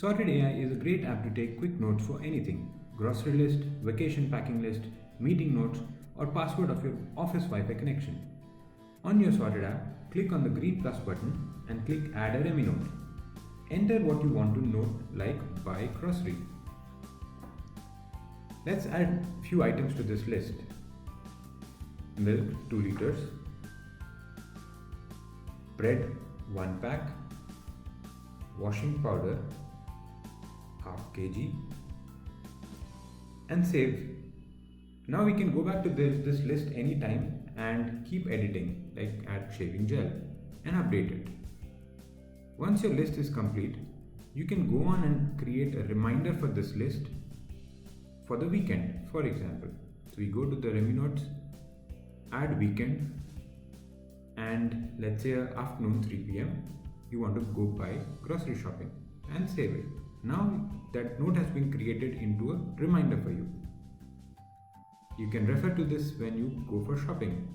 Sorted AI is a great app to take quick notes for anything: grocery list, vacation packing list, meeting notes, or password of your office Wi-Fi connection. On your Sorted app, click on the green plus button and click Add a RemiNote. Enter what you want to note, like buy grocery. Let's add few items to this list. Milk 2 liters, bread 1 pack, washing powder half kg, and save. Now we can go back to this list anytime and keep editing, like add shaving gel, and update it. Once your list is complete, you can go on and create a reminder for this list for the weekend, for example. So we go to the RemiNotes, add weekend, and let's say afternoon 3 p.m. you want to go buy grocery shopping, and save it. Now that note has been created into a reminder for you. You can refer to this when you go for shopping.